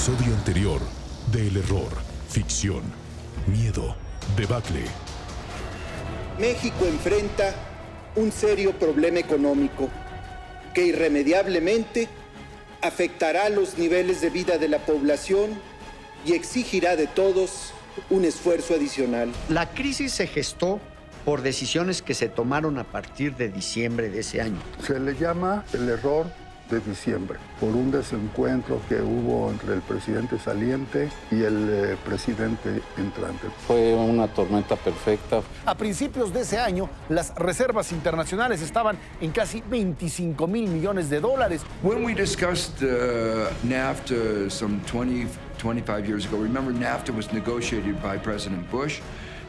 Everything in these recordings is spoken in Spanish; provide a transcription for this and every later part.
episodio anterior de El Error, ficción, miedo, debacle. México enfrenta un serio problema económico que irremediablemente afectará los niveles de vida de la población y exigirá de todos un esfuerzo adicional. La crisis se gestó por decisiones que se tomaron a partir de diciembre de ese año. Se le llama el error de diciembre, por un desencuentro que hubo entre el presidente saliente y el presidente entrante. Fue una tormenta perfecta. A principios de ese año, las reservas internacionales estaban en casi 25 mil millones de dólares. When we discussed NAFTA some 25 years ago, remember NAFTA was negotiated by President Bush,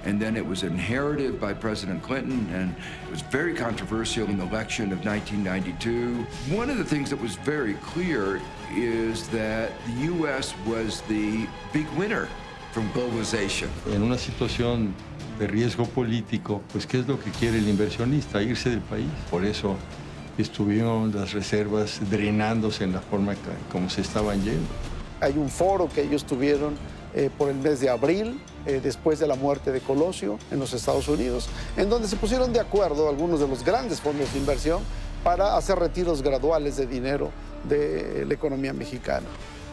and then it was inherited by President Clinton, and it was very controversial in the election of 1992. One of the things that was very clear is that the U.S. was the big winner from globalization. En una situación de riesgo político, pues ¿qué es lo que quiere el inversionista? Irse del país. Por eso estuvieron las reservas drenándose en la forma como se estaban yendo. Hay un foro que ellos tuvieron por el mes de abril, después de la muerte de Colosio en los Estados Unidos, en donde se pusieron de acuerdo algunos de los grandes fondos de inversión para hacer retiros graduales de dinero de la economía mexicana.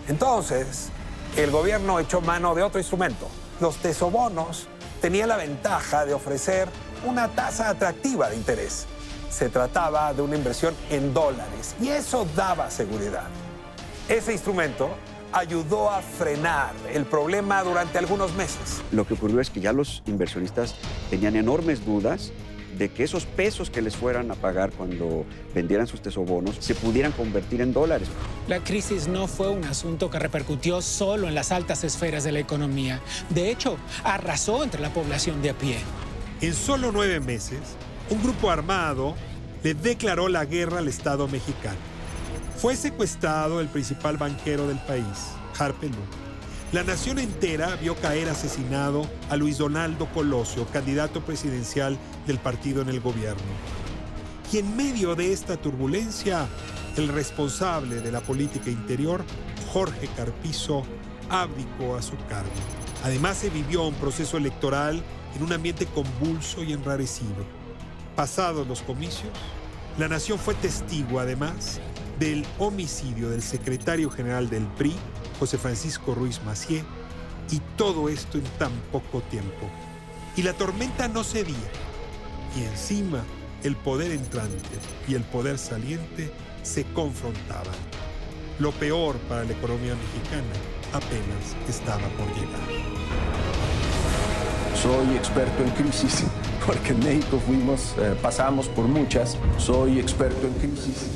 Entonces, el gobierno echó mano de otro instrumento. Los tesobonos tenían la ventaja de ofrecer una tasa atractiva de interés. Se trataba de una inversión en dólares y eso daba seguridad. Ese instrumento ayudó a frenar el problema durante algunos meses. Lo que ocurrió es que ya los inversionistas tenían enormes dudas de que esos pesos que les fueran a pagar cuando vendieran sus tesobonos se pudieran convertir en dólares. La crisis no fue un asunto que repercutió solo en las altas esferas de la economía. De hecho, arrasó entre la población de a pie. En solo 9 meses, un grupo armado le declaró la guerra al Estado mexicano. Fue secuestrado el principal banquero del país, Harpe Lu. La nación entera vio caer asesinado a Luis Donaldo Colosio, candidato presidencial del partido en el gobierno. Y en medio de esta turbulencia, el responsable de la política interior, Jorge Carpizo, abdicó a su cargo. Además, se vivió un proceso electoral en un ambiente convulso y enrarecido. Pasados los comicios, la nación fue testigo, además, del homicidio del secretario general del PRI, José Francisco Ruiz Massieu, y todo esto en tan poco tiempo. Y la tormenta no cedía, y encima el poder entrante y el poder saliente se confrontaban. Lo peor para la economía mexicana apenas estaba por llegar. Soy experto en crisis, porque en México pasamos por muchas. Soy experto en crisis.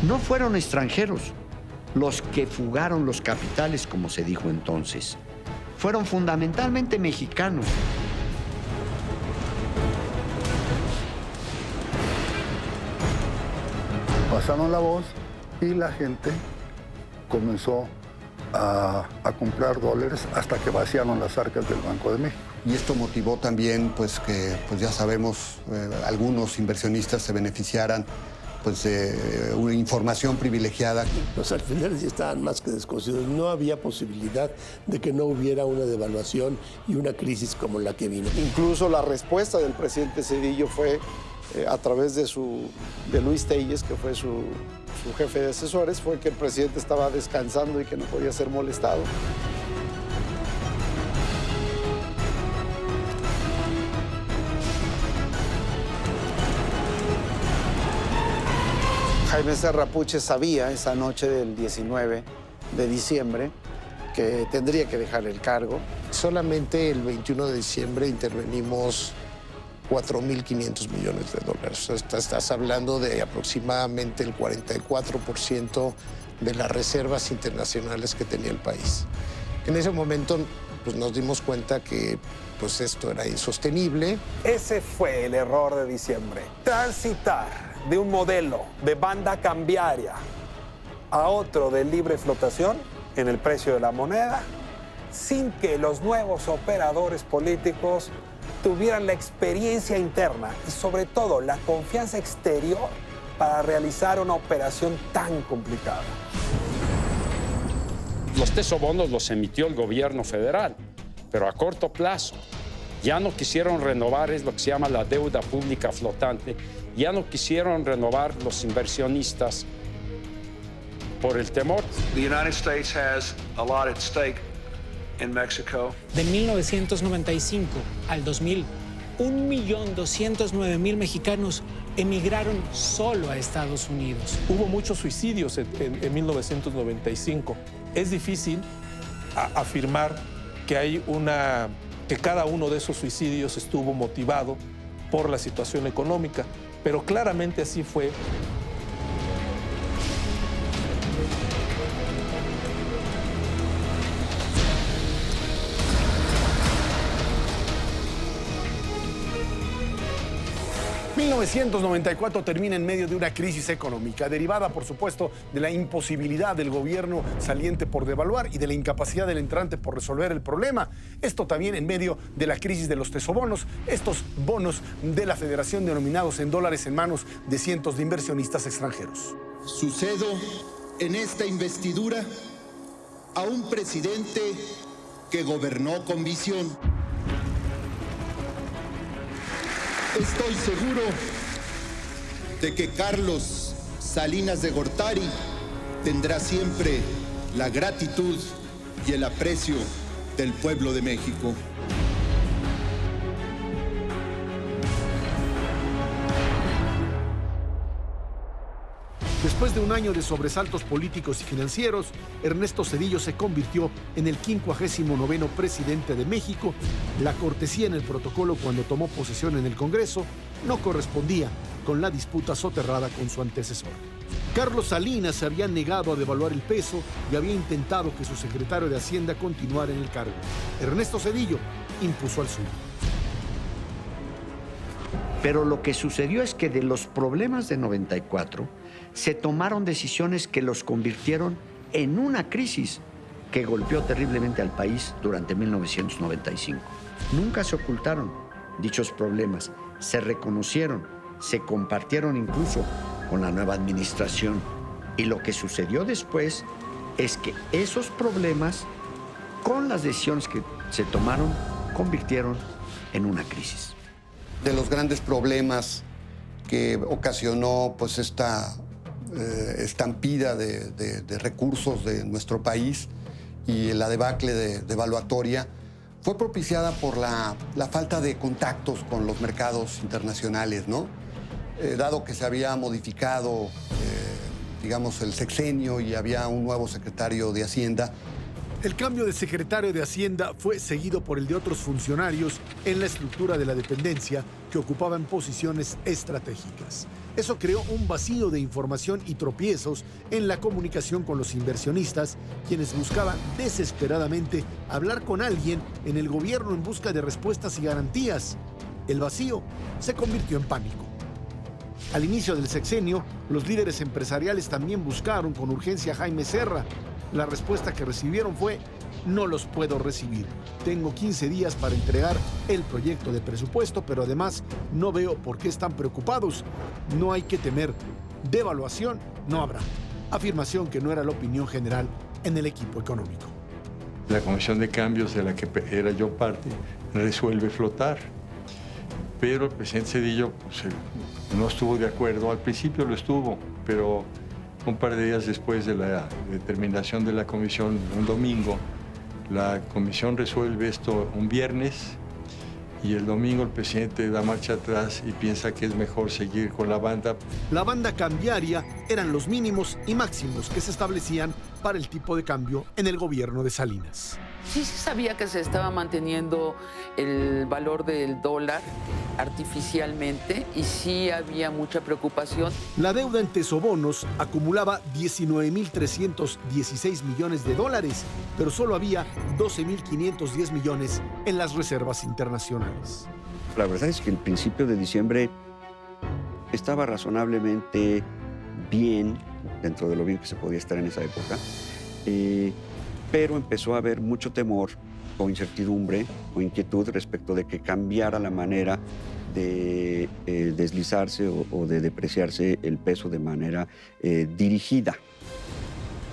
No fueron extranjeros los que fugaron los capitales, como se dijo entonces. Fueron fundamentalmente mexicanos. Pasaron la voz y la gente comenzó a comprar dólares hasta que vaciaron las arcas del Banco de México. Y esto motivó también pues que ya sabemos algunos inversionistas se beneficiaran pues de una información privilegiada. Los alfileres ya estaban más que desconocidos. No había posibilidad de que no hubiera una devaluación y una crisis como la que vino. Incluso la respuesta del presidente Zedillo fue a través de Luis Telles, que fue su jefe de asesores, fue que el presidente estaba descansando y que no podía ser molestado. Jaime Serra Puche sabía esa noche del 19 de diciembre que tendría que dejar el cargo. Solamente el 21 de diciembre intervenimos 4.500 millones de dólares. Estás hablando de aproximadamente el 44% de las reservas internacionales que tenía el país. En ese momento pues, nos dimos cuenta que pues, esto era insostenible. Ese fue el error de diciembre. Transitar de un modelo de banda cambiaria a otro de libre flotación en el precio de la moneda, sin que los nuevos operadores políticos tuvieran la experiencia interna y sobre todo la confianza exterior para realizar una operación tan complicada. Los tesobonos los emitió el gobierno federal, pero a corto plazo. Ya no quisieron renovar, es lo que se llama la deuda pública flotante, ya no quisieron renovar los inversionistas por el temor. The United States has a lot at stake in Mexico. De 1995 al 2000, 1.209.000 mexicanos emigraron solo a Estados Unidos. Hubo muchos suicidios en 1995. Es difícil afirmar que que cada uno de esos suicidios estuvo motivado por la situación económica, pero claramente así fue. En 1994 termina en medio de una crisis económica, derivada, por supuesto, de la imposibilidad del gobierno saliente por devaluar y de la incapacidad del entrante por resolver el problema. Esto también en medio de la crisis de los tesobonos, estos bonos de la Federación denominados en dólares en manos de cientos de inversionistas extranjeros. Sucedo en esta investidura a un presidente que gobernó con visión. Estoy seguro de que Carlos Salinas de Gortari tendrá siempre la gratitud y el aprecio del pueblo de México. Después de un año de sobresaltos políticos y financieros, Ernesto Zedillo se convirtió en el 59º presidente de México. La cortesía en el protocolo cuando tomó posesión en el Congreso no correspondía con la disputa soterrada con su antecesor. Carlos Salinas se había negado a devaluar el peso y había intentado que su secretario de Hacienda continuara en el cargo. Ernesto Zedillo impuso al suyo. Pero lo que sucedió es que de los problemas de 94 se tomaron decisiones que los convirtieron en una crisis que golpeó terriblemente al país durante 1995. Nunca se ocultaron dichos problemas, se reconocieron, se compartieron incluso con la nueva administración. Y lo que sucedió después es que esos problemas, con las decisiones que se tomaron, convirtieron en una crisis. De los grandes problemas que ocasionó pues esta estampida de recursos de nuestro país y la debacle devaluatoria fue propiciada por la falta de contactos con los mercados internacionales, ¿no? Dado que se había modificado, digamos, el sexenio y había un nuevo secretario de Hacienda, El cambio de secretario de Hacienda fue seguido por el de otros funcionarios en la estructura de la dependencia que ocupaban posiciones estratégicas. Eso creó un vacío de información y tropiezos en la comunicación con los inversionistas, quienes buscaban desesperadamente hablar con alguien en el gobierno en busca de respuestas y garantías. El vacío se convirtió en pánico. Al inicio del sexenio, los líderes empresariales también buscaron con urgencia a Jaime Serra. La respuesta que recibieron fue: no los puedo recibir. Tengo 15 días para entregar el proyecto de presupuesto, pero además no veo por qué están preocupados. No hay que temer. Devaluación no habrá. Afirmación que no era la opinión general en el equipo económico. La Comisión de Cambios, de la que era yo parte, resuelve flotar. Pero el presidente Zedillo pues, no estuvo de acuerdo. Al principio lo estuvo, pero un par de días después de la determinación de la comisión, un domingo, la comisión resuelve esto un viernes y el domingo el presidente da marcha atrás y piensa que es mejor seguir con la banda. La banda cambiaria eran los mínimos y máximos que se establecían para el tipo de cambio en el gobierno de Salinas. Sí se sabía que se estaba manteniendo el valor del dólar artificialmente y sí había mucha preocupación. La deuda en tesobonos acumulaba 19.316 millones de dólares, pero solo había 12.510 millones en las reservas internacionales. La verdad es que el principio de diciembre estaba razonablemente bien, dentro de lo bien que se podía estar en esa época, pero empezó a haber mucho temor o incertidumbre o inquietud respecto de que cambiara la manera de deslizarse o de depreciarse el peso de manera dirigida.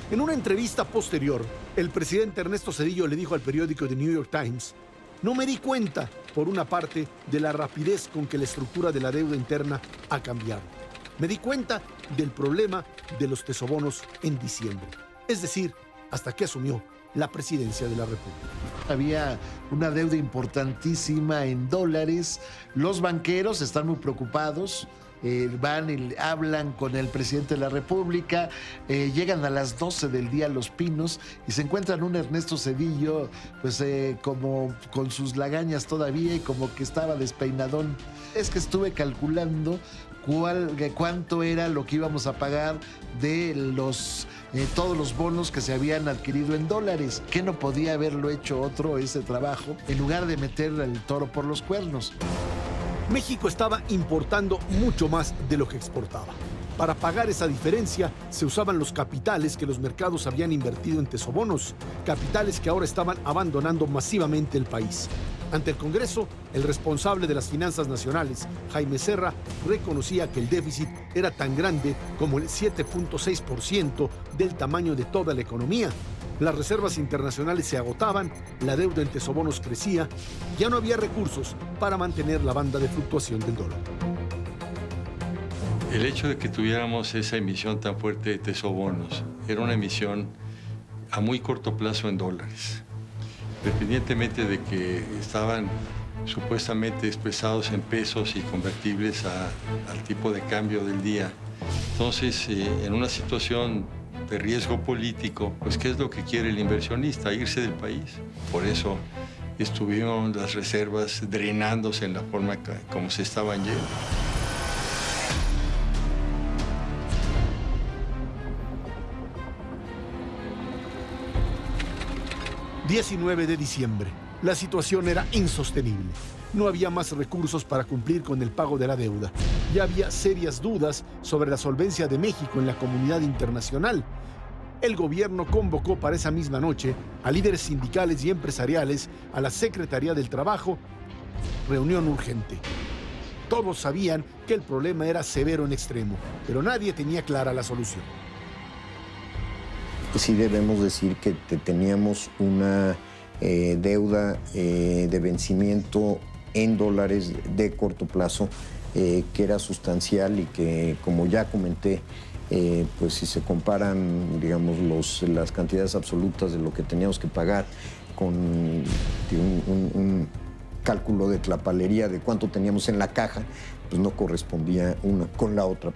En una entrevista posterior, el presidente Ernesto Zedillo le dijo al periódico The New York Times: no me di cuenta, por una parte, de la rapidez con que la estructura de la deuda interna ha cambiado. Me di cuenta del problema de los tesobonos en diciembre, es decir, hasta que asumió la presidencia de la República. Había una deuda importantísima en dólares. Los banqueros están muy preocupados. Van y hablan con el presidente de la República, llegan a las 12 del día a Los Pinos y se encuentran un Ernesto Zedillo pues como con sus lagañas todavía y como que estaba despeinadón. Es que estuve calculando cuánto era lo que íbamos a pagar de todos los bonos que se habían adquirido en dólares. ¿Qué no podía haberlo hecho otro ese trabajo en lugar de meter el toro por los cuernos? México estaba importando mucho más de lo que exportaba. Para pagar esa diferencia se usaban los capitales que los mercados habían invertido en tesobonos, capitales que ahora estaban abandonando masivamente el país. Ante el Congreso, el responsable de las finanzas nacionales, Jaime Serra, reconocía que el déficit era tan grande como el 7.6% del tamaño de toda la economía. Las reservas internacionales se agotaban, la deuda en tesobonos crecía, ya no había recursos para mantener la banda de fluctuación del dólar. El hecho de que tuviéramos esa emisión tan fuerte de tesobonos era una emisión a muy corto plazo en dólares. Independientemente de que estaban supuestamente expresados en pesos y convertibles al tipo de cambio del día. Entonces, en una situación de riesgo político, pues ¿qué es lo que quiere el inversionista? Irse del país. Por eso estuvieron las reservas drenándose en la forma como se estaban yendo. ...19 de diciembre. La situación era insostenible. No había más recursos para cumplir con el pago de la deuda. Ya había serias dudas sobre la solvencia de México en la comunidad internacional. El gobierno convocó para esa misma noche a líderes sindicales y empresariales a la Secretaría del Trabajo. Reunión urgente. Todos sabían que el problema era severo en extremo, pero nadie tenía clara la solución. Sí debemos decir que teníamos una deuda de vencimiento en dólares de corto plazo que era sustancial y que, como ya comenté, pues si se comparan, digamos, las cantidades absolutas de lo que teníamos que pagar con un cálculo de tlapalería de cuánto teníamos en la caja, pues no correspondía una con la otra.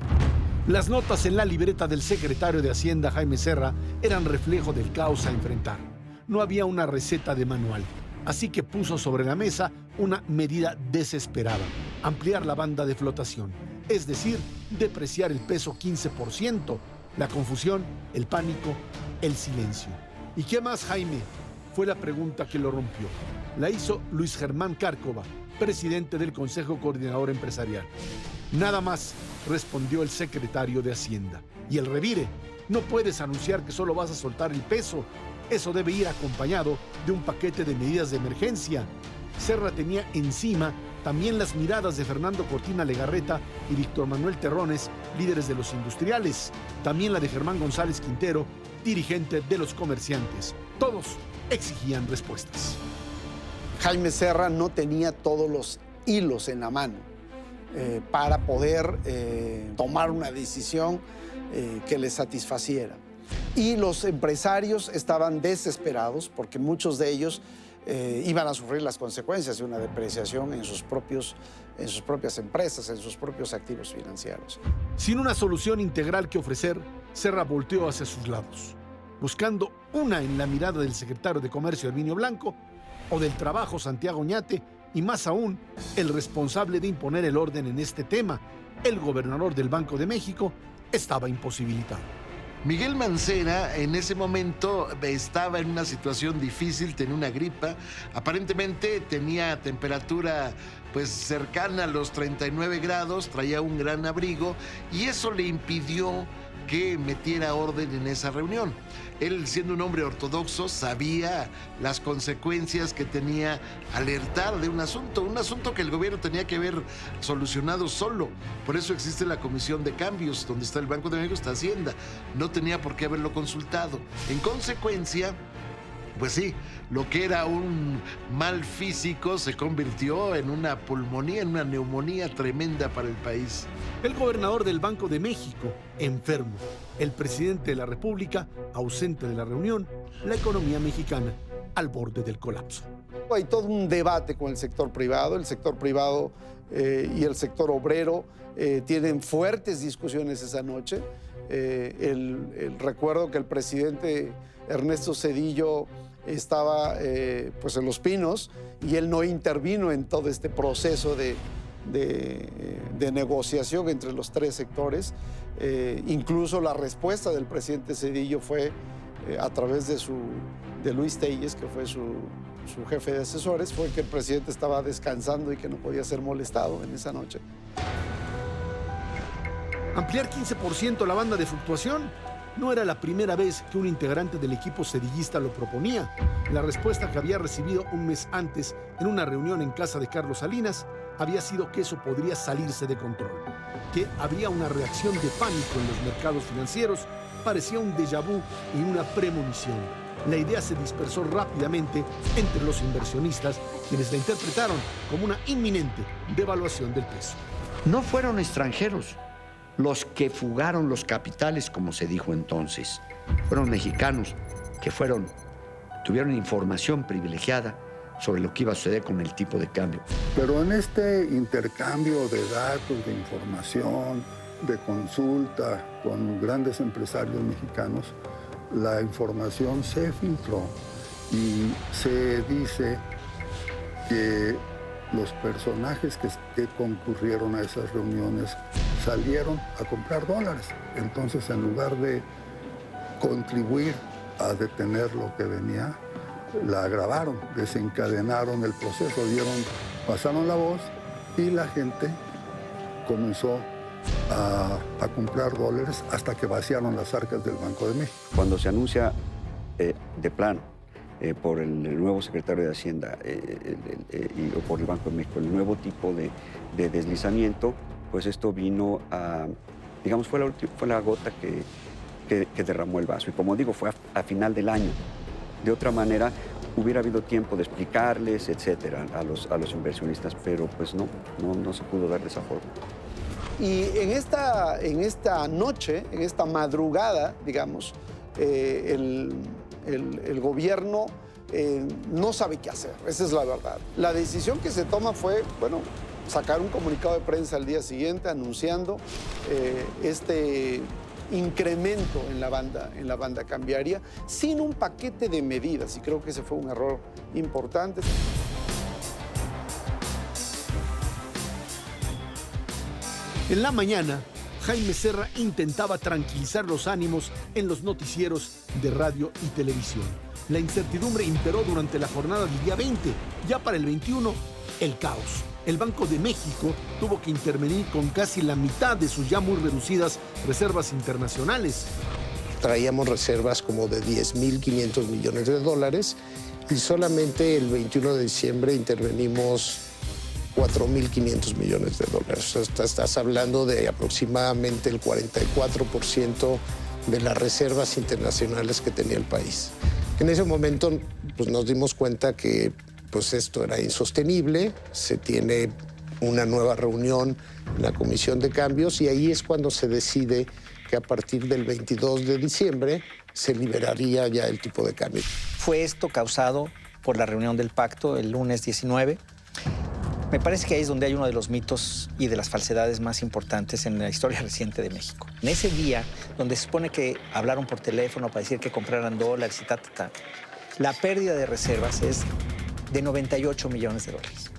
Las notas en la libreta del secretario de Hacienda, Jaime Serra, eran reflejo del caos a enfrentar. no había una receta de manual, así que puso sobre la mesa una medida desesperada: ampliar la banda de flotación, es decir, depreciar el peso 15%. La confusión, el pánico, el silencio. ¿Y qué más, Jaime? Fue la pregunta que lo rompió. La hizo Luis Germán Cárcova, presidente del Consejo Coordinador Empresarial. Nada más, respondió el secretario de Hacienda. Y el revire: no puedes anunciar que solo vas a soltar el peso. Eso debe ir acompañado de un paquete de medidas de emergencia. Serra tenía encima también las miradas de Fernando Cortina Legarreta y Víctor Manuel Terrones, líderes de los industriales. También la de Germán González Quintero, dirigente de los comerciantes. Todos exigían respuestas. Jaime Serra no tenía todos los hilos en la mano para poder tomar una decisión que le satisfaciera. Y los empresarios estaban desesperados porque muchos de ellos iban a sufrir las consecuencias de una depreciación en sus propias empresas, en sus propios activos financieros. Sin una solución integral que ofrecer, Serra volteó hacia sus lados, buscando una en la mirada del secretario de Comercio Herminio Blanco, o del Trabajo Santiago Oñate, y más aún, el responsable de imponer el orden en este tema, el gobernador del Banco de México, estaba imposibilitado. Miguel Mancera en ese momento estaba en una situación difícil, tenía una gripa, aparentemente tenía temperatura pues cercana a los 39 grados, traía un gran abrigo y eso le impidió que metiera orden en esa reunión. Él, siendo un hombre ortodoxo, sabía las consecuencias que tenía alertar de un asunto que el gobierno tenía que haber solucionado solo. Por eso existe la Comisión de Cambios, donde está el Banco de México, está Hacienda. No tenía por qué haberlo consultado. En consecuencia, pues sí, lo que era un mal físico se convirtió en una pulmonía, en una neumonía tremenda para el país. El gobernador del Banco de México, enfermo. El presidente de la República, ausente de la reunión. La economía mexicana, al borde del colapso. Hay todo un debate con el sector privado. El sector privado y el sector obrero tienen fuertes discusiones esa noche. Recuerdo que el presidente Ernesto Zedillo estaba pues en Los Pinos y él no intervino en todo este proceso de negociación entre los tres sectores. Incluso la respuesta del presidente Zedillo fue a través de Luis Telles, que fue su jefe de asesores, fue que el presidente estaba descansando y que no podía ser molestado en esa noche. ¿Ampliar 15% la banda de fluctuación? No era la primera vez que un integrante del equipo sedillista lo proponía. La respuesta que había recibido un mes antes en una reunión en casa de Carlos Salinas había sido que eso podría salirse de control, que habría una reacción de pánico en los mercados financieros. Parecía un déjà vu y una premonición. La idea se dispersó rápidamente entre los inversionistas, quienes la interpretaron como una inminente devaluación del peso. No fueron extranjeros los que fugaron los capitales, como se dijo entonces. Fueron mexicanos que tuvieron información privilegiada sobre lo que iba a suceder con el tipo de cambio. Pero en este intercambio de datos, de información, de consulta con grandes empresarios mexicanos, la información se filtró y se dice que los personajes que concurrieron a esas reuniones salieron a comprar dólares. Entonces, en lugar de contribuir a detener lo que venía, la agravaron, desencadenaron el proceso, pasaron la voz y la gente comenzó a comprar dólares hasta que vaciaron las arcas del Banco de México. Cuando se anuncia de plano por el nuevo secretario de Hacienda o por el Banco de México el nuevo tipo de deslizamiento, pues esto vino a, digamos, fue la gota que derramó el vaso. Y como digo, fue a final del año. De otra manera, hubiera habido tiempo de explicarles, etcétera, a los inversionistas, pero pues no se pudo dar de esa forma. Y en esta noche, en esta madrugada, digamos, el gobierno no sabe qué hacer, esa es la verdad. La decisión que se toma fue, sacar un comunicado de prensa al día siguiente anunciando este incremento en la banda cambiaria sin un paquete de medidas, y creo que ese fue un error importante. En la mañana, Jaime Serra intentaba tranquilizar los ánimos en los noticieros de radio y televisión. La incertidumbre imperó durante la jornada del día 20. Ya para el 21, el caos. El Banco de México tuvo que intervenir con casi la mitad de sus ya muy reducidas reservas internacionales. Traíamos reservas como de 10.500 millones de dólares y solamente el 21 de diciembre intervenimos 4.500 millones de dólares. O sea, estás hablando de aproximadamente el 44% de las reservas internacionales que tenía el país. En ese momento pues, nos dimos cuenta que pues, esto era insostenible. Se tiene una nueva reunión en la Comisión de Cambios y ahí es cuando se decide que a partir del 22 de diciembre se liberaría ya el tipo de cambio. Fue esto causado por la reunión del pacto el lunes 19. Me parece que ahí es donde hay uno de los mitos y de las falsedades más importantes en la historia reciente de México. En ese día, donde se supone que hablaron por teléfono para decir que compraran dólares y la pérdida de reservas es de 98 millones de dólares.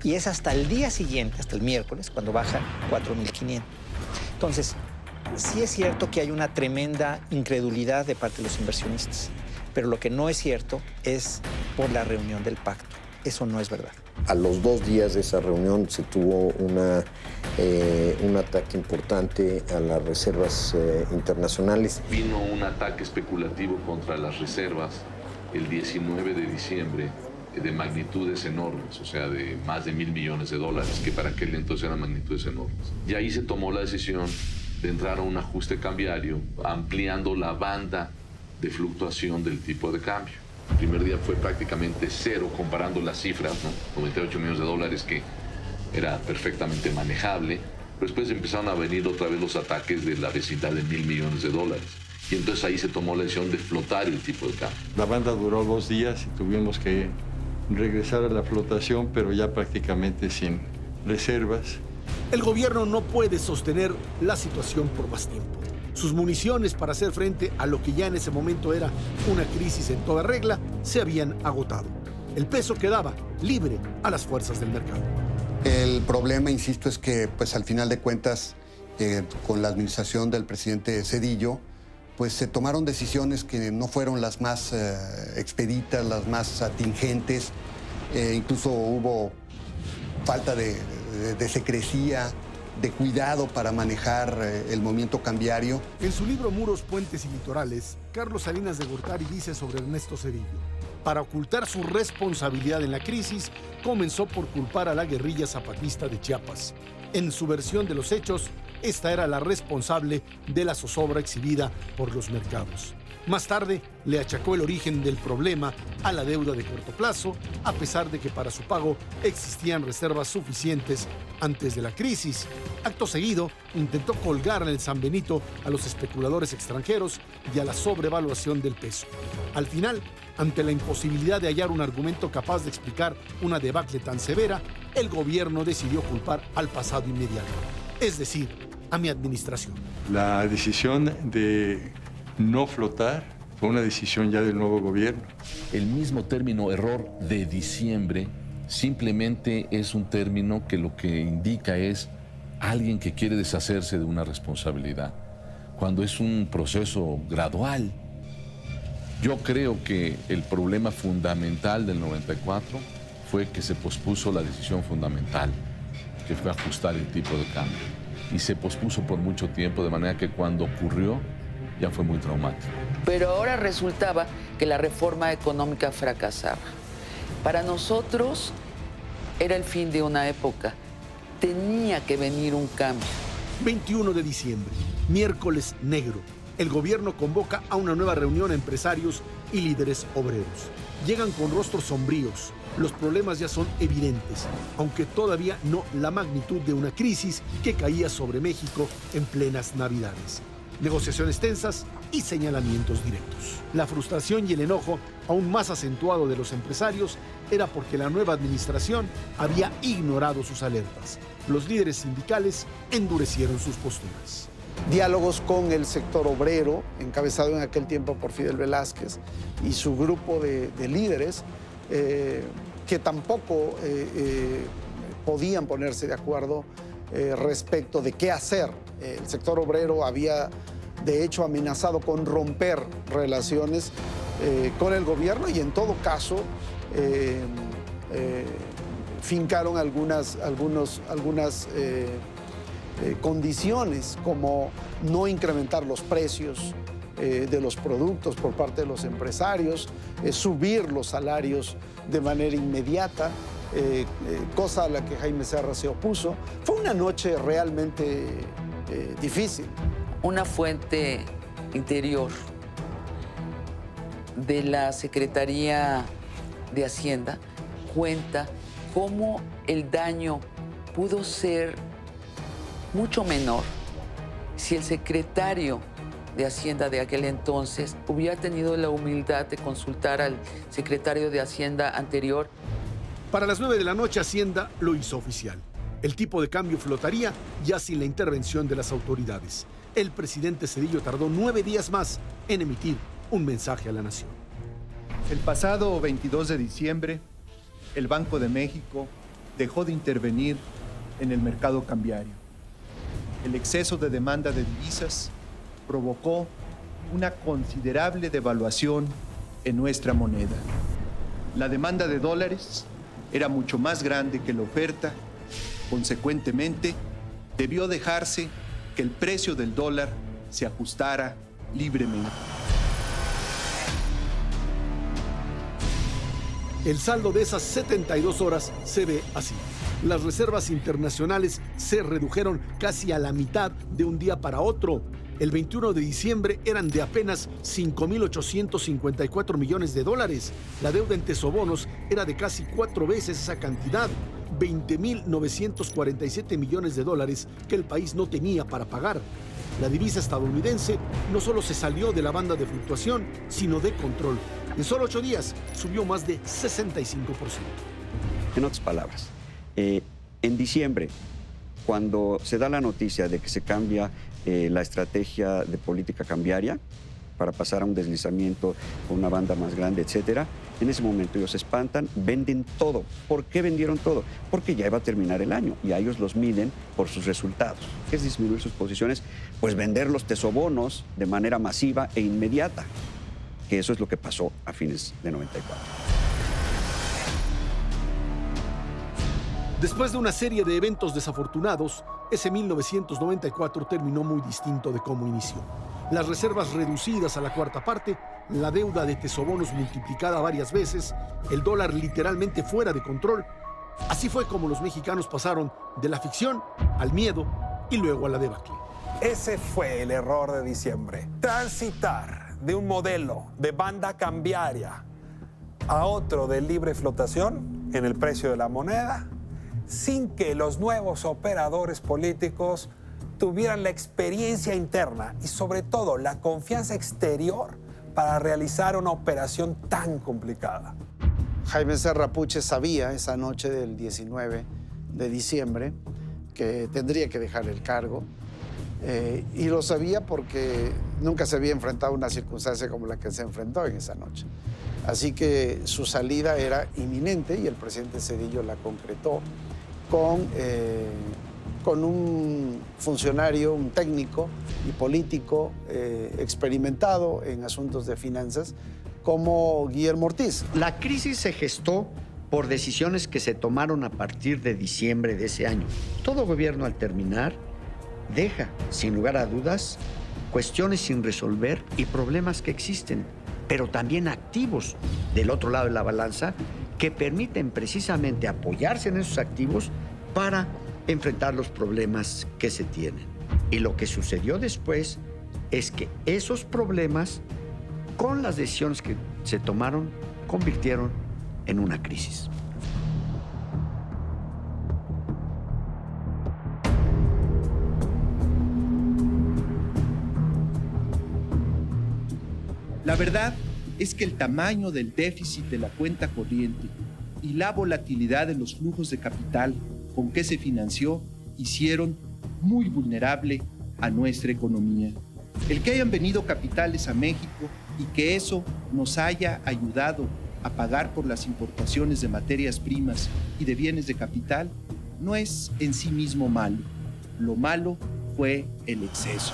Y es hasta el día siguiente, hasta el miércoles, cuando baja 4.500. Entonces, sí es cierto que hay una tremenda incredulidad de parte de los inversionistas, pero lo que no es cierto es por la reunión del pacto. Eso no es verdad. A los 2 días de esa reunión se tuvo un ataque importante a las reservas internacionales. Vino un ataque especulativo contra las reservas el 19 de diciembre de magnitudes enormes, o sea, de más de $1.000 millones, que para aquel entonces eran magnitudes enormes. Y ahí se tomó la decisión de entrar a un ajuste cambiario, ampliando la banda de fluctuación del tipo de cambio. El primer día fue prácticamente cero, comparando las cifras, ¿no? 98 millones de dólares, que era perfectamente manejable, pero después empezaron a venir otra vez los ataques de la vecindad de $1.000 millones. Y entonces ahí se tomó la decisión de flotar el tipo de cambio. La banda duró 2 días y tuvimos que regresar a la flotación, pero ya prácticamente sin reservas. El gobierno no puede sostener la situación por más tiempo. Sus municiones para hacer frente a lo que ya en ese momento era una crisis en toda regla se habían agotado. El peso quedaba libre a las fuerzas del mercado. El problema, insisto, es que pues, al final de cuentas, con la administración del presidente Zedillo, pues se tomaron decisiones que no fueron las más expeditas, las más atingentes. Incluso hubo falta de secrecía, de cuidado para manejar el movimiento cambiario. En su libro Muros, Puentes y Litorales, Carlos Salinas de Gortari dice sobre Ernesto Zedillo: para ocultar su responsabilidad en la crisis, comenzó por culpar a la guerrilla zapatista de Chiapas. En su versión de los hechos, esta era la responsable de la zozobra exhibida por los mercados. Más tarde, le achacó el origen del problema a la deuda de corto plazo, a pesar de que para su pago existían reservas suficientes antes de la crisis. Acto seguido, intentó colgar en el San Benito a los especuladores extranjeros y a la sobrevaluación del peso. Al final, ante la imposibilidad de hallar un argumento capaz de explicar una debacle tan severa, el gobierno decidió culpar al pasado inmediato, es decir, a mi administración. La decisión de no flotar fue una decisión ya del nuevo gobierno. El mismo término error de diciembre simplemente es un término que lo que indica es alguien que quiere deshacerse de una responsabilidad, cuando es un proceso gradual. Yo creo que el problema fundamental del 94 fue que se pospuso la decisión fundamental, que fue ajustar el tipo de cambio. Y se pospuso por mucho tiempo, de manera que cuando ocurrió ya fue muy traumático. Pero ahora resultaba que la reforma económica fracasaba. Para nosotros era el fin de una época. Tenía que venir un cambio. 21 de diciembre, miércoles negro. El gobierno convoca a una nueva reunión a empresarios y líderes obreros. Llegan con rostros sombríos. Los problemas ya son evidentes, aunque todavía no la magnitud de una crisis que caía sobre México en plenas Navidades. Negociaciones tensas y señalamientos directos. La frustración y el enojo, aún más acentuado de los empresarios, era porque la nueva administración había ignorado sus alertas. Los líderes sindicales endurecieron sus posturas. diálogos con el sector obrero, encabezado en aquel tiempo por Fidel Velázquez y su grupo de líderes, que tampoco podían ponerse de acuerdo respecto de qué hacer. El sector obrero había, de hecho, amenazado con romper relaciones con el gobierno y, en todo caso, fincaron algunas condiciones, como no incrementar los precios de los productos por parte de los empresarios, subir los salarios de manera inmediata, cosa a la que Jaime Serra se opuso. Fue una noche realmente difícil. Una fuente interior de la Secretaría de Hacienda cuenta cómo el daño pudo ser mucho menor si el secretario de Hacienda de aquel entonces hubiera tenido la humildad de consultar al secretario de Hacienda anterior. Para las 9 de la noche, Hacienda lo hizo oficial. El tipo de cambio flotaría ya sin la intervención de las autoridades. El presidente Zedillo tardó 9 días más en emitir un mensaje a la nación. El pasado 22 de diciembre, el Banco de México dejó de intervenir en el mercado cambiario. El exceso de demanda de divisas provocó una considerable devaluación en nuestra moneda. La demanda de dólares era mucho más grande que la oferta. Consecuentemente, debió dejarse que el precio del dólar se ajustara libremente. El saldo de esas 72 horas se ve así. Las reservas internacionales se redujeron casi a la mitad de un día para otro. El 21 de diciembre eran de apenas 5.854 millones de dólares. La deuda en tesobonos era de casi 4 veces esa cantidad, 20.947 millones de dólares que el país no tenía para pagar. La divisa estadounidense no solo se salió de la banda de fluctuación, sino de control. En solo 8 días subió más de 65%. En otras palabras, en diciembre, cuando se da la noticia de que se cambia la estrategia de política cambiaria para pasar a un deslizamiento con una banda más grande, etcétera, en ese momento ellos se espantan, venden todo. ¿Por qué vendieron todo? Porque ya iba a terminar el año y a ellos los miden por sus resultados. ¿Qué es disminuir sus posiciones? Pues vender los tesobonos de manera masiva e inmediata, que eso es lo que pasó a fines de 94. Después de una serie de eventos desafortunados, ese 1994 terminó muy distinto de cómo inició. Las reservas reducidas a la cuarta parte, la deuda de tesobonos multiplicada varias veces, el dólar literalmente fuera de control. Así fue como los mexicanos pasaron de la ficción al miedo y luego a la debacle. Ese fue el error de diciembre. Transitar de un modelo de banda cambiaria a otro de libre flotación en el precio de la moneda, sin que los nuevos operadores políticos tuvieran la experiencia interna y sobre todo la confianza exterior para realizar una operación tan complicada. Jaime Serra Puche sabía esa noche del 19 de diciembre que tendría que dejar el cargo y lo sabía porque nunca se había enfrentado a una circunstancia como la que se enfrentó en esa noche. Así que su salida era inminente y el presidente Zedillo la concretó con un funcionario, un técnico y político experimentado en asuntos de finanzas como Guillermo Ortiz. La crisis se gestó por decisiones que se tomaron a partir de diciembre de ese año. Todo gobierno al terminar deja, sin lugar a dudas, cuestiones sin resolver y problemas que existen, pero también activos del otro lado de la balanza que permiten precisamente apoyarse en esos activos para enfrentar los problemas que se tienen. Y lo que sucedió después es que esos problemas, con las decisiones que se tomaron, convirtieron en una crisis. La verdad es que el tamaño del déficit de la cuenta corriente y la volatilidad de los flujos de capital con que se financió hicieron muy vulnerable a nuestra economía. El que hayan venido capitales a México y que eso nos haya ayudado a pagar por las importaciones de materias primas y de bienes de capital no es en sí mismo malo. Lo malo fue el exceso.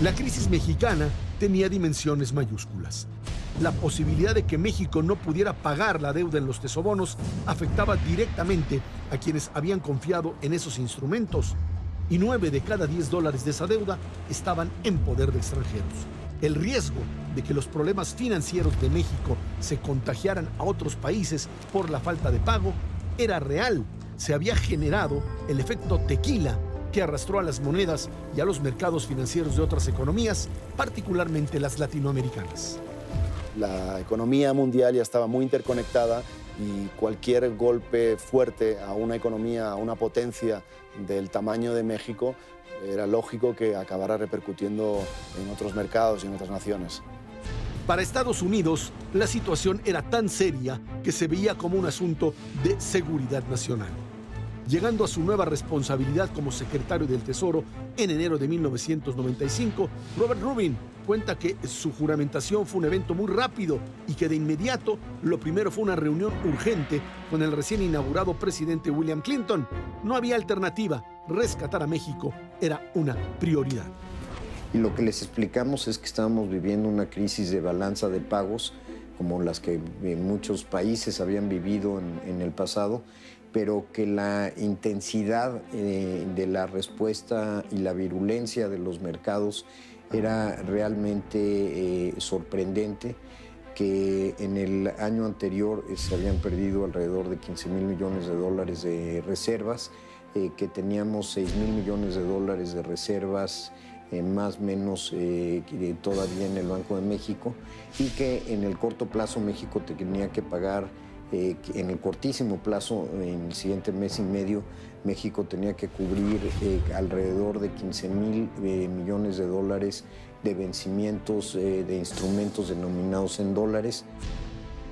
La crisis mexicana tenía dimensiones mayúsculas. La posibilidad de que México no pudiera pagar la deuda en los tesobonos afectaba directamente a quienes habían confiado en esos instrumentos, y 9 de cada 10 dólares de esa deuda estaban en poder de extranjeros. El riesgo de que los problemas financieros de México se contagiaran a otros países por la falta de pago era real. Se había generado el efecto tequila que arrastró a las monedas y a los mercados financieros de otras economías, particularmente las latinoamericanas. La economía mundial ya estaba muy interconectada y cualquier golpe fuerte a una economía, a una potencia del tamaño de México, era lógico que acabara repercutiendo en otros mercados y en otras naciones. Para Estados Unidos, la situación era tan seria que se veía como un asunto de seguridad nacional. Llegando a su nueva responsabilidad como secretario del Tesoro en enero de 1995, Robert Rubin cuenta que su juramentación fue un evento muy rápido y que de inmediato lo primero fue una reunión urgente con el recién inaugurado presidente William Clinton. No había alternativa, rescatar a México era una prioridad. Y lo que les explicamos es que estábamos viviendo una crisis de balanza de pagos, como las que muchos países habían vivido en el pasado, pero que la intensidad de la respuesta y la virulencia de los mercados era realmente sorprendente, que en el año anterior se habían perdido alrededor de 15 mil millones de dólares de reservas, que teníamos 6 mil millones de dólares de reservas más o menos todavía en el Banco de México, y que en el corto plazo México tenía que pagar, en el cortísimo plazo, en el siguiente mes y medio, México tenía que cubrir alrededor de 15 mil millones de dólares de vencimientos de instrumentos denominados en dólares.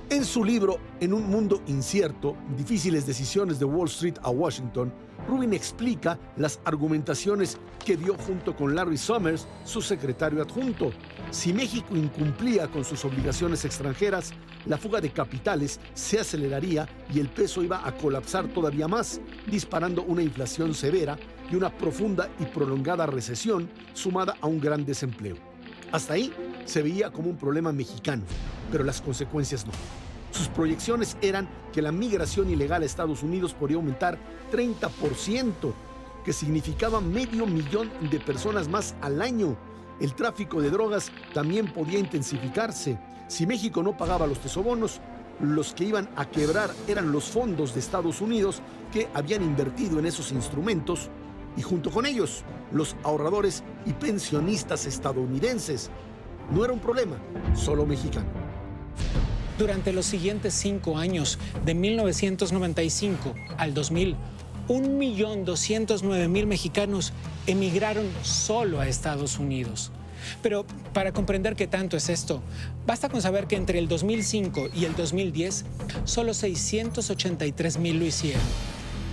En su libro En un mundo incierto, difíciles decisiones de Wall Street a Washington, Rubin explica las argumentaciones que dio junto con Larry Summers, su secretario adjunto. Si México incumplía con sus obligaciones extranjeras, la fuga de capitales se aceleraría y el peso iba a colapsar todavía más, disparando una inflación severa y una profunda y prolongada recesión sumada a un gran desempleo. Hasta ahí se veía como un problema mexicano, pero las consecuencias no. Sus proyecciones eran que la migración ilegal a Estados Unidos podría aumentar 30%, que significaba 500,000 de personas más al año. El tráfico de drogas también podía intensificarse. Si México no pagaba los tesobonos, los que iban a quebrar eran los fondos de Estados Unidos que habían invertido en esos instrumentos, y junto con ellos, los ahorradores y pensionistas estadounidenses. No era un problema solo mexicano. Durante los siguientes 5 años, de 1995 al 2000, 1.209.000 mexicanos emigraron solo a Estados Unidos. Pero para comprender qué tanto es esto, basta con saber que entre el 2005 y el 2010, solo 683.000 lo hicieron.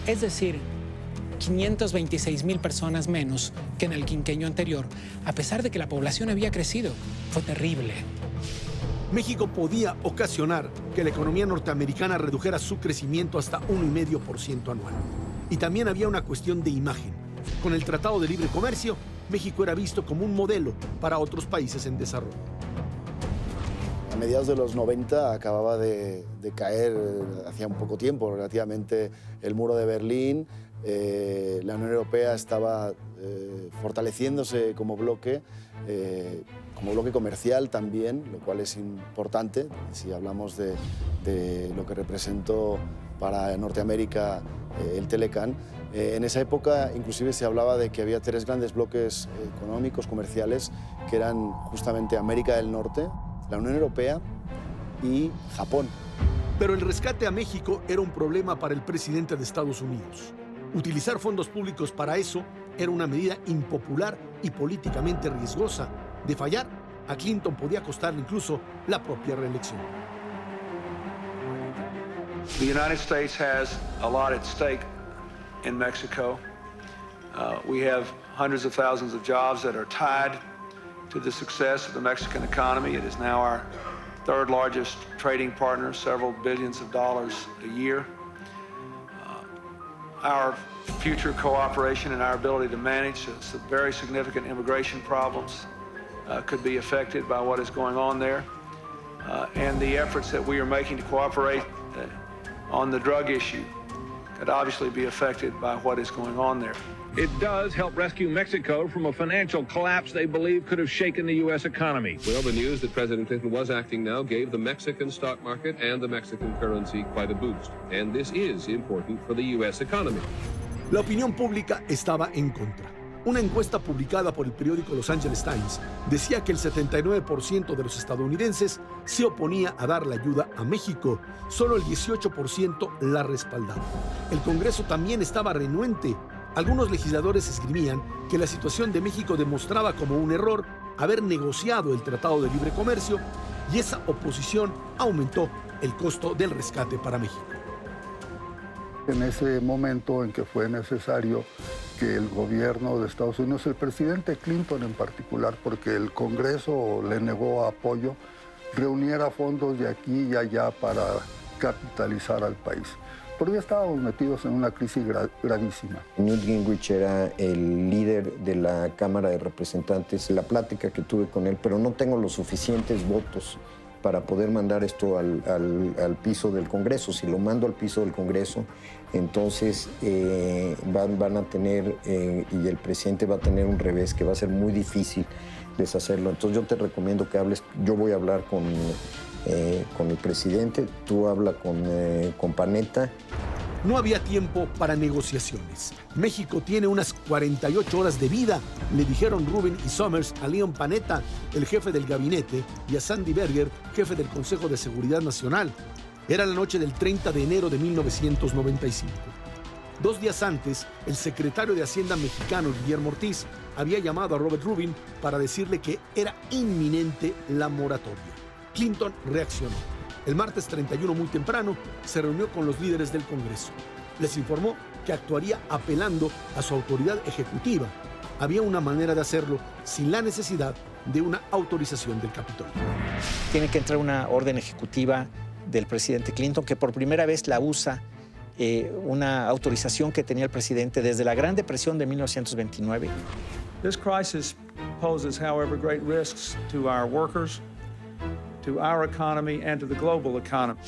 Es decir, 526.000 personas menos que en el quinquenio anterior, a pesar de que la población había crecido. Fue terrible. México podía ocasionar que la economía norteamericana redujera su crecimiento hasta 1,5% anual. Y también había una cuestión de imagen. Con el Tratado de Libre Comercio, México era visto como un modelo para otros países en desarrollo. A mediados de los 90 acababa de caer, hacía un poco tiempo relativamente, el muro de Berlín. La Unión Europea estaba fortaleciéndose como bloque comercial también, lo cual es importante si hablamos de lo que representó para Norteamérica el Telecán. En esa época inclusive se hablaba de que había 3 grandes bloques económicos, comerciales, que eran justamente América del Norte, la Unión Europea y Japón. Pero el rescate a México era un problema para el presidente de Estados Unidos. Utilizar fondos públicos para eso era una medida impopular y políticamente riesgosa. De fallar, a Clinton podía costarle incluso la propia reelección. The United States has a lot at stake in Mexico. We have hundreds of thousands of jobs that are tied to the success of the Mexican economy. It is now our third largest trading partner, several billions of dollars a year. Our future cooperation and our ability to manage some very significant immigration problems could be affected by what is going on there. And the efforts that we are making to cooperate on the drug issue could obviously be affected by what is going on there. It does help rescue Mexico from a financial collapse they believe could have shaken the U.S. economy. Well, the news that President Clinton was acting now gave the Mexican stock market and the Mexican currency quite a boost. And this is important for the U.S. economy. La opinión pública estaba en contra. Una encuesta publicada por el periódico Los Angeles Times decía que el 79% de los estadounidenses se oponía a dar la ayuda a México. Solo el 18% la respaldaba. El Congreso también estaba renuente. Algunos legisladores esgrimían que la situación de México demostraba como un error haber negociado el Tratado de Libre Comercio y esa oposición aumentó el costo del rescate para México. En ese momento en que fue necesario que el gobierno de Estados Unidos, el presidente Clinton en particular, porque el Congreso le negó apoyo, reuniera fondos de aquí y allá para capitalizar al país. Pero ya estábamos metidos en una crisis gravísima. Newt Gingrich era el líder de la Cámara de Representantes, la plática que tuve con él, pero no tengo los suficientes votos para poder mandar esto al piso del Congreso. Si lo mando al piso del Congreso, entonces van a tener, y el presidente va a tener un revés que va a ser muy difícil deshacerlo. Entonces yo te recomiendo que hables, yo voy a hablar con el presidente, tú habla con Panetta. No había tiempo para negociaciones. México tiene unas 48 horas de vida, le dijeron Rubin y Summers a Leon Panetta, el jefe del gabinete, y a Sandy Berger, jefe del Consejo de Seguridad Nacional. Era la noche del 30 de enero de 1995. 2 días antes, el secretario de Hacienda mexicano, Guillermo Ortiz, había llamado a Robert Rubin para decirle que era inminente la moratoria. Clinton reaccionó. El martes 31, muy temprano, se reunió con los líderes del Congreso. Les informó que actuaría apelando a su autoridad ejecutiva. Había una manera de hacerlo sin la necesidad de una autorización del Capitolio. Tiene que entrar una orden ejecutiva del presidente Clinton, que por primera vez la usa, una autorización que tenía el presidente desde la Gran Depresión de 1929. This crisis poses, however, great risks to our workers, to our economy and to the global economy.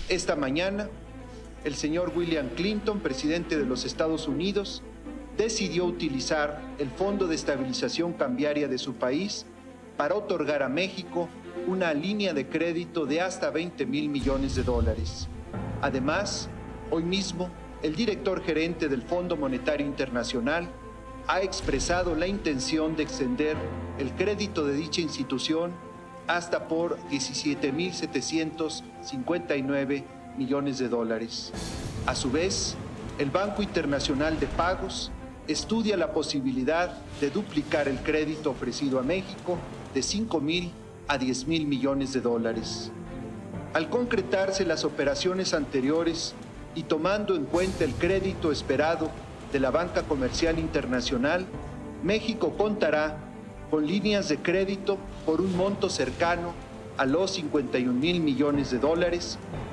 Esta mañana, el señor William Clinton, presidente de los Estados Unidos, decidió utilizar el Fondo de Estabilización Cambiaria de su país para otorgar a México una línea de crédito de hasta $20 mil millones. Además, hoy mismo, el director gerente del Fondo Monetario Internacional ha expresado la intención de extender el crédito de dicha institución hasta por $17.759 millones. A su vez, el Banco Internacional de Pagos estudia la posibilidad de duplicar el crédito ofrecido a México de $5.000 a $10.000 millones. Al concretarse las operaciones anteriores y tomando en cuenta el crédito esperado de la banca comercial internacional, México contará con líneas de crédito por un monto cercano a los $51.000 millones,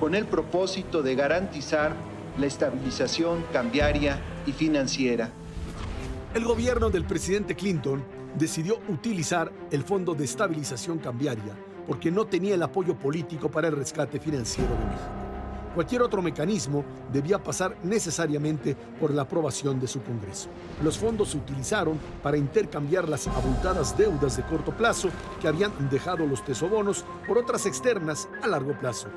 con el propósito de garantizar la estabilización cambiaria y financiera. El gobierno del presidente Clinton decidió utilizar el Fondo de Estabilización Cambiaria porque no tenía el apoyo político para el rescate financiero de México. Cualquier otro mecanismo debía pasar necesariamente por la aprobación de su Congreso. Los fondos se utilizaron para intercambiar las abultadas deudas de corto plazo que habían dejado los tesobonos por otras externas a largo plazo.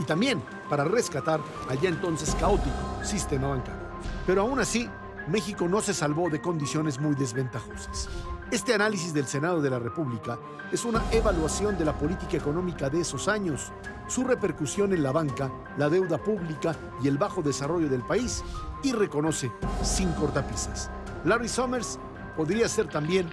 Y también para rescatar al ya entonces caótico sistema bancario. Pero aún así, México no se salvó de condiciones muy desventajosas. Este análisis del Senado de la República es una evaluación de la política económica de esos años, su repercusión en la banca, la deuda pública y el bajo desarrollo del país, y reconoce sin cortapisas. Larry Summers podría ser también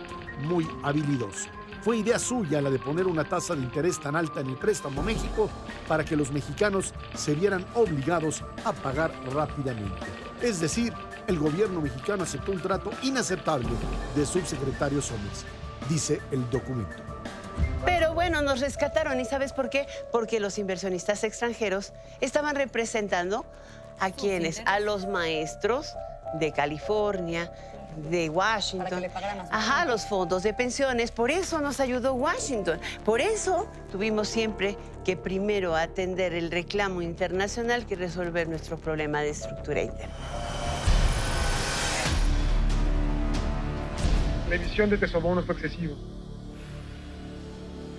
muy habilidoso. Fue idea suya la de poner una tasa de interés tan alta en el préstamo a México para que los mexicanos se vieran obligados a pagar rápidamente. Es decir, el gobierno mexicano aceptó un trato inaceptable de subsecretarios hombres, dice el documento. Pero bueno, nos rescataron. ¿Y sabes por qué? Porque los inversionistas extranjeros estaban representando ¿a quiénes? A los maestros de California, de Washington. Para que le pagaran más. Ajá, los fondos de pensiones. Por eso nos ayudó Washington. Por eso tuvimos siempre que primero atender el reclamo internacional que resolver nuestro problema de estructura interna. La emisión de tesobonos fue excesiva.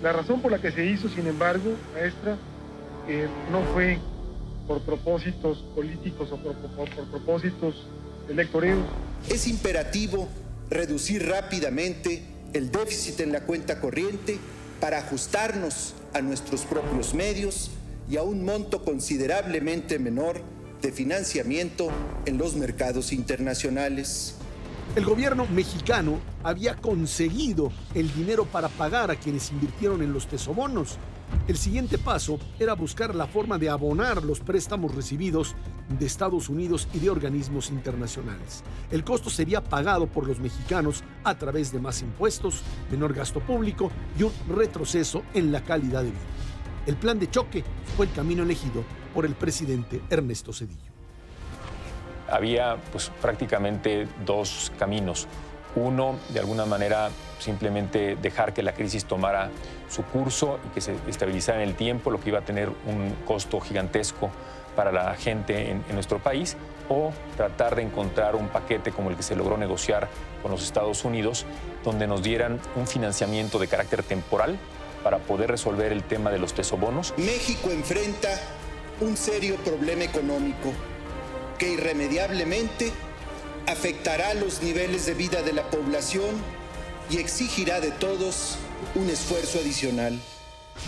La razón por la que se hizo, sin embargo, maestra, no fue por propósitos políticos o por propósitos electoreros. Es imperativo reducir rápidamente el déficit en la cuenta corriente para ajustarnos a nuestros propios medios y a un monto considerablemente menor de financiamiento en los mercados internacionales. El gobierno mexicano había conseguido el dinero para pagar a quienes invirtieron en los tesobonos. El siguiente paso era buscar la forma de abonar los préstamos recibidos de Estados Unidos y de organismos internacionales. El costo sería pagado por los mexicanos a través de más impuestos, menor gasto público y un retroceso en la calidad de vida. El plan de choque fue el camino elegido por el presidente Ernesto Zedillo. Había pues, prácticamente dos caminos. Uno, de alguna manera, simplemente dejar que la crisis tomara su curso y que se estabilizara en el tiempo, lo que iba a tener un costo gigantesco para la gente en nuestro país, o tratar de encontrar un paquete como el que se logró negociar con los Estados Unidos, donde nos dieran un financiamiento de carácter temporal para poder resolver el tema de los tesobonos. México enfrenta un serio problema económico que irremediablemente afectará los niveles de vida de la población y exigirá de todos un esfuerzo adicional.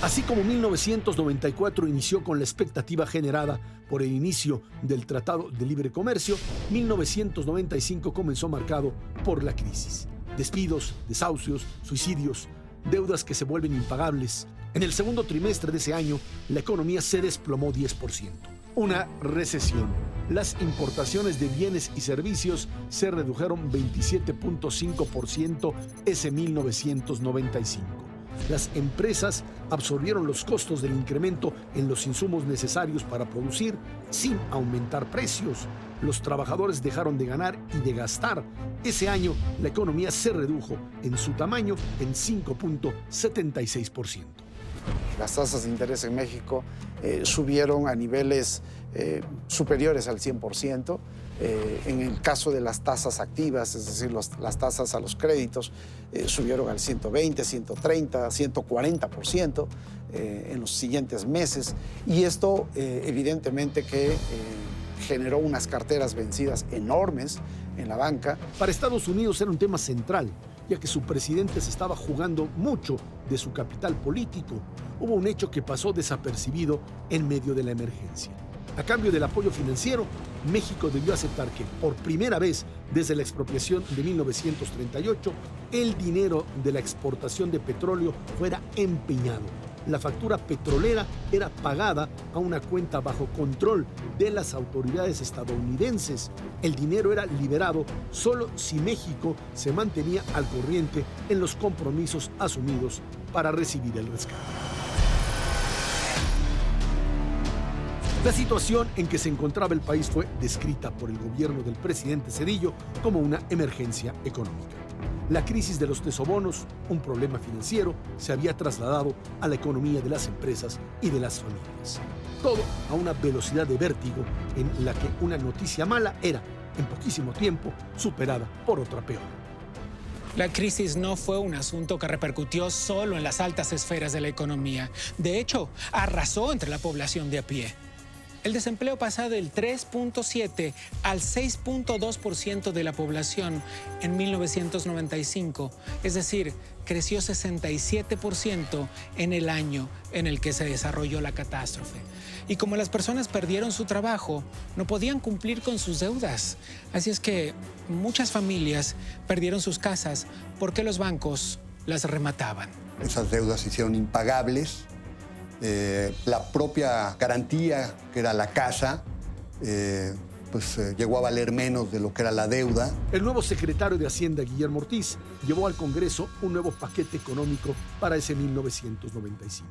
Así como 1994 inició con la expectativa generada por el inicio del Tratado de Libre Comercio, 1995 comenzó marcado por la crisis. Despidos, desahucios, suicidios, deudas que se vuelven impagables. En el segundo trimestre de ese año, la economía se desplomó 10%. Una recesión. Las importaciones de bienes y servicios se redujeron 27.5% ese 1995. Las empresas absorbieron los costos del incremento en los insumos necesarios para producir sin aumentar precios. Los trabajadores dejaron de ganar y de gastar. Ese año, la economía se redujo en su tamaño en 5.76%. Las tasas de interés en México subieron a niveles superiores al 100%. En el caso de las tasas activas, es decir, las tasas a los créditos, subieron al 120, 130, 140% en los siguientes meses. Y esto evidentemente que generó unas carteras vencidas enormes en la banca. Para Estados Unidos era un tema central, ya que su presidente se estaba jugando mucho de su capital político. Hubo un hecho que pasó desapercibido en medio de la emergencia. A cambio del apoyo financiero, México debió aceptar que, por primera vez desde la expropiación de 1938, el dinero de la exportación de petróleo fuera empeñado. La factura petrolera era pagada a una cuenta bajo control de las autoridades estadounidenses. El dinero era liberado solo si México se mantenía al corriente en los compromisos asumidos para recibir el rescate. La situación en que se encontraba el país fue descrita por el gobierno del presidente Zedillo como una emergencia económica. La crisis de los tesobonos, un problema financiero, se había trasladado a la economía de las empresas y de las familias. Todo a una velocidad de vértigo en la que una noticia mala era, en poquísimo tiempo, superada por otra peor. La crisis no fue un asunto que repercutió solo en las altas esferas de la economía. De hecho, arrasó entre la población de a pie. El desempleo pasó del 3.7 al 6.2% de la población en 1995, es decir, creció 67% en el año en el que se desarrolló la catástrofe. Y como las personas perdieron su trabajo, no podían cumplir con sus deudas. Así es que muchas familias perdieron sus casas porque los bancos las remataban. Esas deudas se hicieron impagables. La propia garantía, que era la casa, pues llegó a valer menos de lo que era la deuda. El nuevo secretario de Hacienda, Guillermo Ortiz, llevó al Congreso un nuevo paquete económico para ese 1995.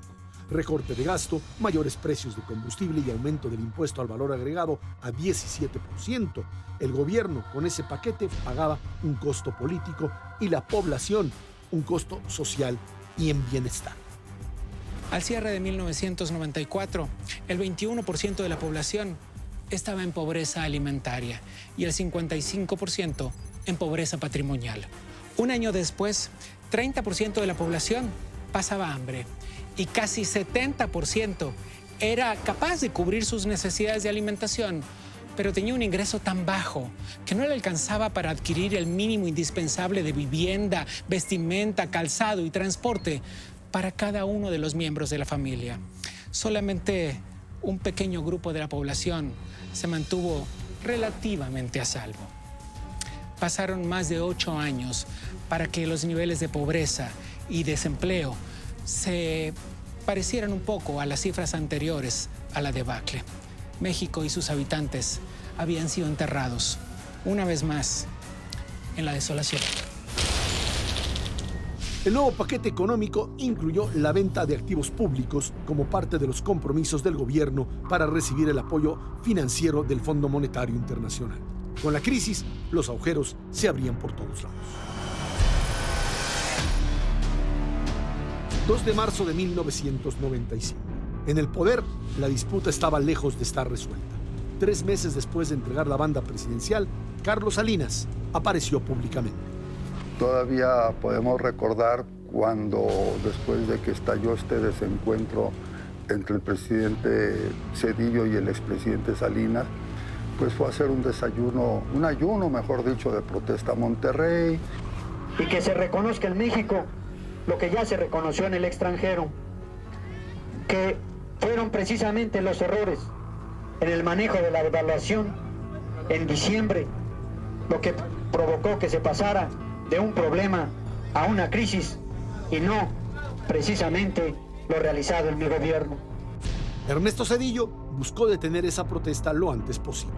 Recorte de gasto, mayores precios de combustible y aumento del impuesto al valor agregado a 17%. El gobierno con ese paquete pagaba un costo político y la población un costo social y en bienestar. Al cierre de 1994, el 21% de la población estaba en pobreza alimentaria y el 55% en pobreza patrimonial. Un año después, 30% de la población pasaba hambre y casi 70% era capaz de cubrir sus necesidades de alimentación, pero tenía un ingreso tan bajo que no le alcanzaba para adquirir el mínimo indispensable de vivienda, vestimenta, calzado y transporte para cada uno de los miembros de la familia. Solamente un pequeño grupo de la población se mantuvo relativamente a salvo. Pasaron más de 8 años para que los niveles de pobreza y desempleo se parecieran un poco a las cifras anteriores a la debacle. México y sus habitantes habían sido enterrados, una vez más, en la desolación. El nuevo paquete económico incluyó la venta de activos públicos como parte de los compromisos del gobierno para recibir el apoyo financiero del Fondo Monetario Internacional. Con la crisis, los agujeros se abrían por todos lados. 2 de marzo de 1995. En el poder, la disputa estaba lejos de estar resuelta. 3 meses después de entregar la banda presidencial, Carlos Salinas apareció públicamente. Todavía podemos recordar cuando, después de que estalló este desencuentro entre el presidente Zedillo y el expresidente Salinas, pues fue a hacer un ayuno, mejor dicho, de protesta a Monterrey. Y que se reconozca en México lo que ya se reconoció en el extranjero, que fueron precisamente los errores en el manejo de la devaluación en diciembre lo que provocó que se pasara de un problema a una crisis y no precisamente lo realizado en mi gobierno. Ernesto Zedillo buscó detener esa protesta lo antes posible.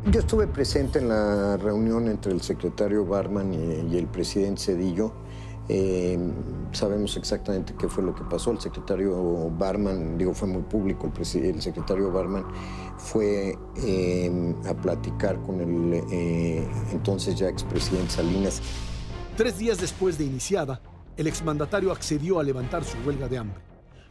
Yo estuve presente en la reunión entre el secretario Barman y el presidente Zedillo. Sabemos exactamente qué fue lo que pasó. El secretario Barman, fue muy público, el secretario Barman fue a platicar con el entonces ya expresidente Salinas. 3 días después de iniciada, el exmandatario accedió a levantar su huelga de hambre.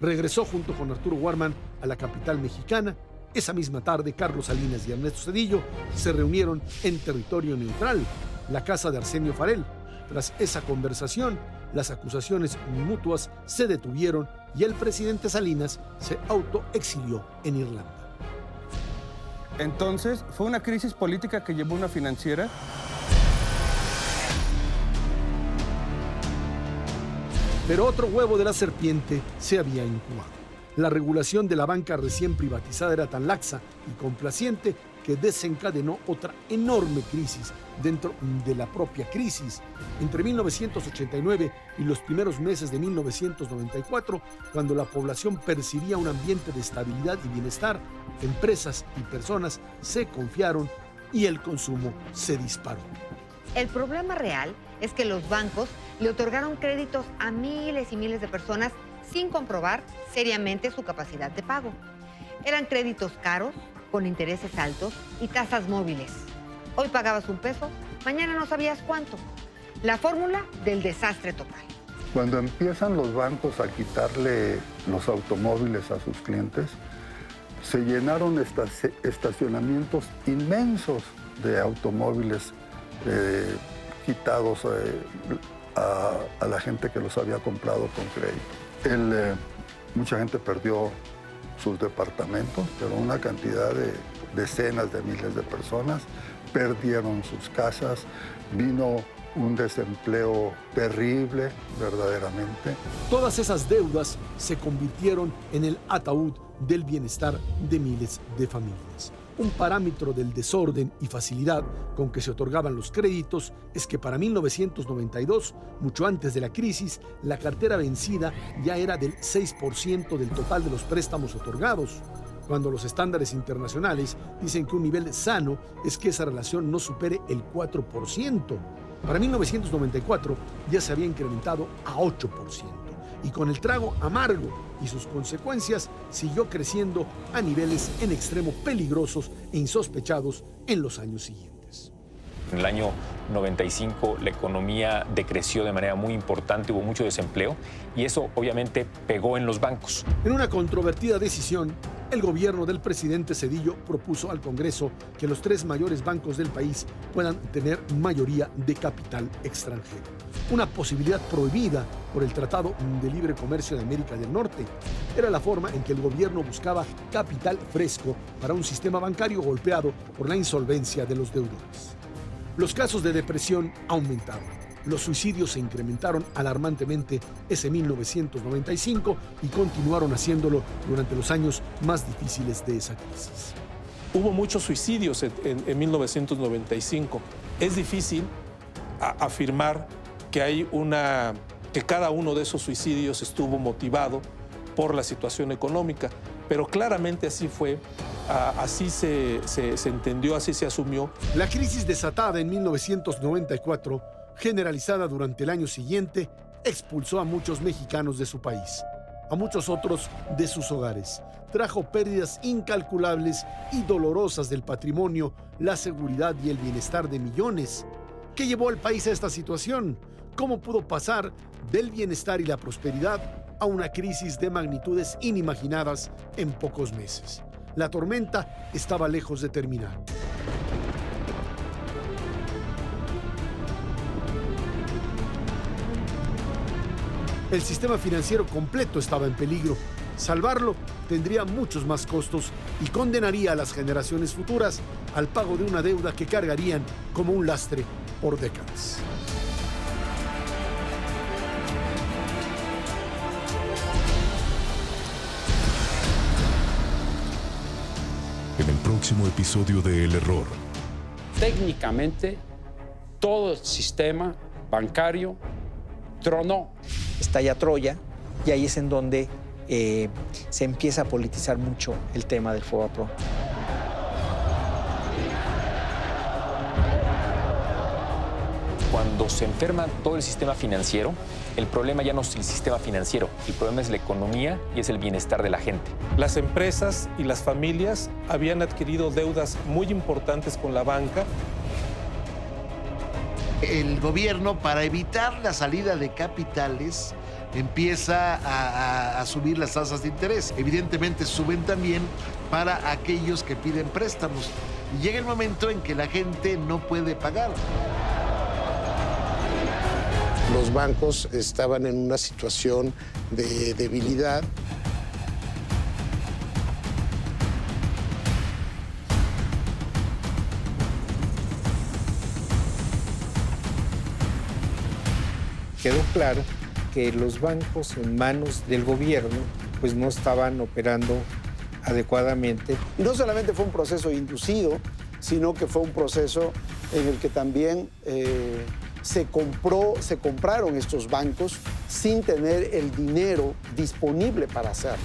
Regresó junto con Arturo Warman a la capital mexicana. Esa misma tarde, Carlos Salinas y Ernesto Zedillo se reunieron en territorio neutral, la casa de Arsenio Farell. Tras esa conversación, las acusaciones mutuas se detuvieron y el presidente Salinas se autoexilió en Irlanda. Entonces, ¿fue una crisis política que llevó una financiera? Pero otro huevo de la serpiente se había incubado. La regulación de la banca recién privatizada era tan laxa y complaciente que desencadenó otra enorme crisis dentro de la propia crisis. Entre 1989 y los primeros meses de 1994, cuando la población percibía un ambiente de estabilidad y bienestar, empresas y personas se confiaron y el consumo se disparó. El problema real es que los bancos le otorgaron créditos a miles y miles de personas sin comprobar seriamente su capacidad de pago. Eran créditos caros, con intereses altos y tasas móviles. Hoy pagabas $1, mañana no sabías cuánto. La fórmula del desastre total. Cuando empiezan los bancos a quitarle los automóviles a sus clientes, se llenaron estacionamientos inmensos de automóviles quitados a la gente que los había comprado con crédito. Mucha gente perdió sus departamentos, pero una cantidad de decenas de miles de personas perdieron sus casas, vino un desempleo terrible, verdaderamente. Todas esas deudas se convirtieron en el ataúd del bienestar de miles de familias. Un parámetro del desorden y facilidad con que se otorgaban los créditos es que para 1992, mucho antes de la crisis, la cartera vencida ya era del 6% del total de los préstamos otorgados. cuando los estándares internacionales dicen que un nivel sano es que esa relación no supere el 4%. Para 1994 ya se había incrementado a 8%, y con el trago amargo y sus consecuencias siguió creciendo a niveles en extremo peligrosos e insospechados en los años siguientes. En el año 95 la economía decreció de manera muy importante, hubo mucho desempleo y eso obviamente pegó en los bancos. En una controvertida decisión, el gobierno del presidente Zedillo propuso al Congreso que los 3 mayores bancos del país puedan tener mayoría de capital extranjero, una posibilidad prohibida por el Tratado de Libre Comercio de América del Norte. Era la forma en que el gobierno buscaba capital fresco para un sistema bancario golpeado por la insolvencia de los deudores. Los casos de depresión aumentaron. Los suicidios se incrementaron alarmantemente ese 1995 y continuaron haciéndolo durante los años más difíciles de esa crisis. Hubo muchos suicidios en 1995. Es difícil afirmar que cada uno de esos suicidios estuvo motivado por la situación económica, pero claramente así fue. Así se entendió, así se asumió. La crisis desatada en 1994, generalizada durante el año siguiente, expulsó a muchos mexicanos de su país, a muchos otros de sus hogares. Trajo pérdidas incalculables y dolorosas del patrimonio, la seguridad y el bienestar de millones. ¿Qué llevó al país a esta situación? ¿Cómo pudo pasar del bienestar y la prosperidad a una crisis de magnitudes inimaginadas en pocos meses? La tormenta estaba lejos de terminar. El sistema financiero completo estaba en peligro. Salvarlo tendría muchos más costos y condenaría a las generaciones futuras al pago de una deuda que cargarían como un lastre por décadas. En el próximo episodio de El Error. Técnicamente, todo el sistema bancario tronó. Estalla Troya y ahí es en donde se empieza a politizar mucho el tema del FOBAPROA. Cuando se enferma todo el sistema financiero, el problema ya no es el sistema financiero, el problema es la economía y es el bienestar de la gente. Las empresas y las familias habían adquirido deudas muy importantes con la banca. El gobierno, para evitar la salida de capitales, empieza a subir las tasas de interés. Evidentemente suben también para aquellos que piden préstamos. Y llega el momento en que la gente no puede pagar. Los bancos estaban en una situación de debilidad. Quedó claro que los bancos en manos del gobierno pues no estaban operando adecuadamente. Y no solamente fue un proceso inducido, sino que fue un proceso en el que también se compraron estos bancos sin tener el dinero disponible para hacerlo.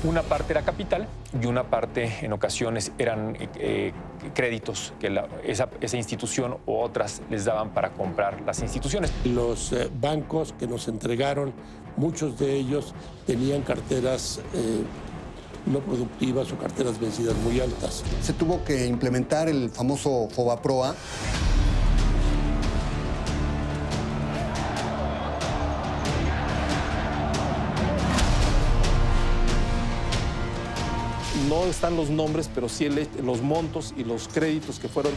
Una parte era capital y una parte en ocasiones eran créditos que esa institución u otras les daban para comprar las instituciones. Los bancos que nos entregaron, muchos de ellos tenían carteras no productivas o carteras vencidas muy altas. Se tuvo que implementar el famoso FOBAPROA. No están los nombres, pero sí los montos y los créditos que fueron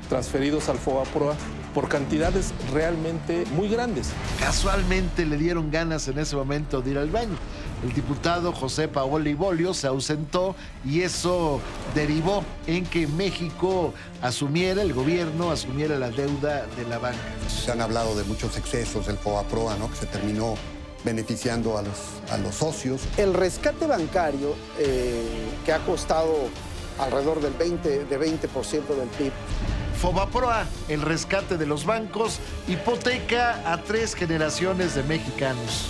transferidos al FOBAPROA por cantidades realmente muy grandes. Casualmente le dieron ganas en ese momento de ir al baño. El diputado José Paoli Bolio se ausentó y eso derivó en que México el gobierno asumiera la deuda de la banca. Se han hablado de muchos excesos del FOBAPROA, ¿no? Que se terminó beneficiando a los socios. El rescate bancario, que ha costado alrededor del 20% del PIB. FOBAPROA, el rescate de los bancos, hipoteca a 3 generaciones de mexicanos.